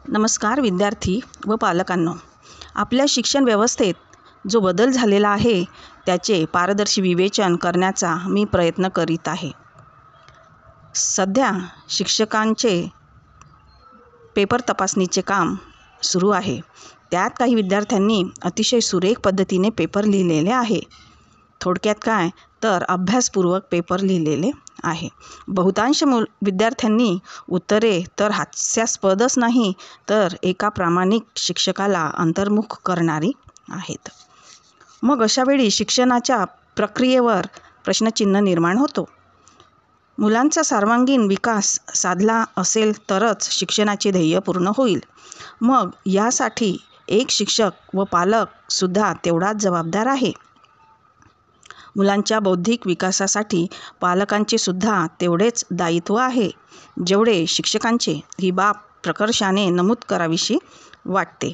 नमस्कार विद्यार्थी व पालकांनो, आपल्या शिक्षण व्यवस्थेत जो बदल झालेला आहे त्याचे पारदर्शी विवेचन करण्याचा मी प्रयत्न करीत आहे. सध्या शिक्षकांचे पेपर तपासणीचे काम सुरू आहे. त्यात काही विद्यार्थ्यांनी अतिशय सुरेख पद्धतीने पेपर लिहिलेले आहे. थोडक्यात काय तर अभ्यासपूर्वक पेपर लिहिलेले आहे. बहुतांश विद्यार्थ्यांनी उत्तरे तर हास्यास्पदच नाही तर एका प्रामाणिक शिक्षकाला अंतर्मुख करणारी आहेत. मग अशावेळी शिक्षणाच्या प्रक्रियेवर प्रश्नचिन्ह निर्माण होतो. मुलांचा सर्वांगीण विकास साधला असेल तरच शिक्षणाचे ध्येय पूर्ण होईल. मग यासाठी एक शिक्षक व पालक सुद्धा तेवढाच जबाबदार आहे. मुलांच्या बौद्धिक विकासासाठी पालकांचे सुद्धा तेवढेच दायित्व आहे जेवढे शिक्षकांचे. ही बाब प्रकर्षाने नमूद करावीशी वाटते.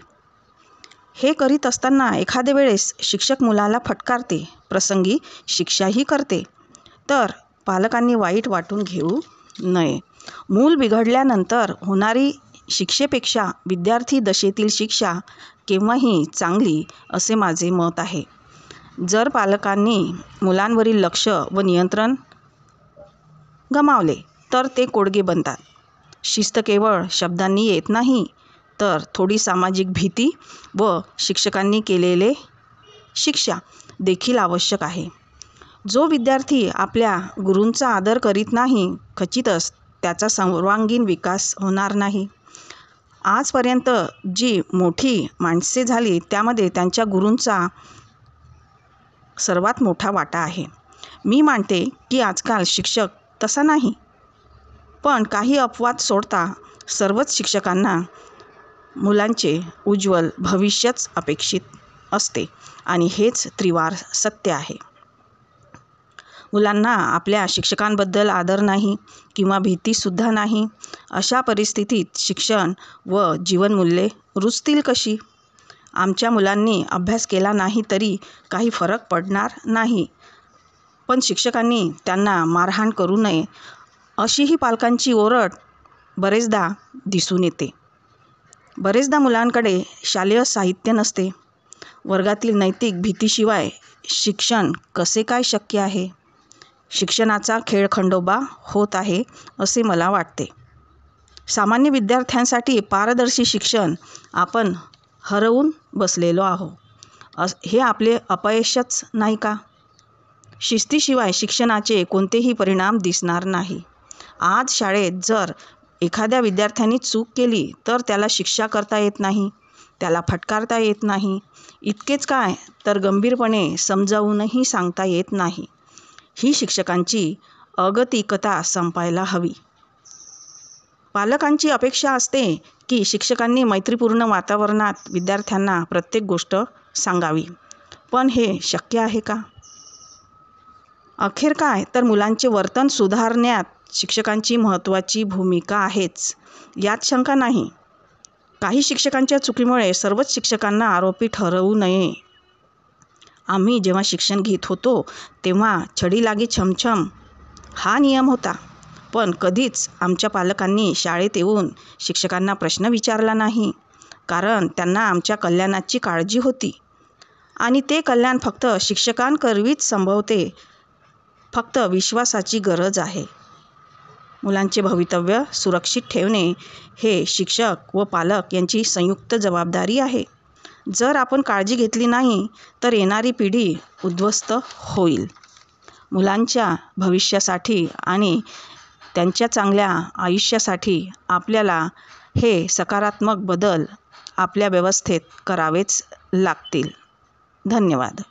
हे करीत असताना एखाद्या वेळेस शिक्षक मुलाला फटकारते, प्रसंगी शिक्षाही करते, तर पालकांनी वाईट वाटून घेऊ नये. मूल बिघडल्यानंतर होणारी शिक्षेपेक्षा विद्यार्थी दशेतील शिक्षा केव्हाही चांगली असे माझे मत आहे. जर पालकांनी मुलांवरील लक्ष व नियंत्रण गमावले तर ते कोडगे बनतात. शिस्त केवळ शब्दांनी येत नाही तर थोडी सामाजिक भीती व शिक्षकांनी केलेले शिक्षा देखील आवश्यक आहे. जो विद्यार्थी आपल्या गुरूंचा आदर करीत नाही, खचितच त्याचा सर्वांगीण विकास होणार नाही. आजपर्यंत जी मोठी माणसे झाली त्यामध्ये त्यांच्या गुरूंचा सर्वात मोठा वाटा आहे. मी मानते की आजकाल शिक्षक तसा नाही, पण काही अपवाद सोडता सर्वच शिक्षकांना मुलांचे उज्ज्वल भविष्यच अपेक्षित असते आणि हेच त्रिवार सत्य आहे. मुलांना आपल्या शिक्षकांबद्दल आदर नाही किंवा भीतीसुद्धा नाही. अशा परिस्थितीत शिक्षण व जीवनमूल्ये रुजतील कशी? आमच्या मुलांनी अभ्यास केला नाही तरी काही फरक पडणार नाही, पण शिक्षकांनी त्यांना मारहाण करू नये अशीही पालकांची ओरड बरेचदा दिसून येते. बरेचदा मुलांकडे शालेय साहित्य नसते. वर्गातील नैतिक भीतीशिवाय शिक्षण कसे काय शक्य आहे? शिक्षणाचा खेळखंडोबा होत आहे असे मला वाटते. सामान्य विद्यार्थ्यांसाठी पारदर्शी शिक्षण आपण हरवून बसलेलो आहोत. हे आपले अपयशच नाही का? शिस्तीशिवाय शिक्षणाचे कोणतेही परिणाम दिसणार नाही. आज शाळेत जर एखाद्या विद्यार्थ्याने चूक केली तर त्याला शिक्षा करता येत नाही, त्याला फटकारता येत नाही. इतकेच काय तर गंभीरपणे समजावूनही सांगता येत नाही. ही शिक्षकांची अगतिकता संपायला हवी. पालकांची अपेक्षा असते की शिक्षकांनी मैत्रीपूर्ण वातावरणात विद्यार्थ्यांना प्रत्येक गोष्ट सांगावी, पण हे शक्य आहे का? अखेर काय तर मुलांचे वर्तन सुधारण्यात शिक्षकांची महत्त्वाची भूमिका आहेच, यात शंका नाही. काही शिक्षकांच्या चुकीमुळे सर्वच शिक्षकांना आरोपी ठरवू नये. आम्ही जेव्हा शिक्षण घेत होतो तेव्हा छडी लागे छमछम हा नियम होता, पण कधीच आमच्या पालकांनी शाळेत येऊन शिक्षकांना प्रश्न विचारला नाही, कारण त्यांना आमच्या कल्याणाची काळजी होती आणि ते कल्याण फक्त शिक्षकांकरवीच संभवते. फक्त विश्वासाची गरज आहे. मुलांचे भवितव्य सुरक्षित ठेवणे हे शिक्षक व पालक यांची संयुक्त जबाबदारी आहे. जर आपण काळजी घेतली नाही तर येणारी पिढी उद्ध्वस्त होईल. मुलांच्या भविष्यासाठी आणि त्यांच्या चांगल्या आयुष्यासाठी आपल्याला हे सकारात्मक बदल आपल्या व्यवस्थेत करावेच लागतील. धन्यवाद.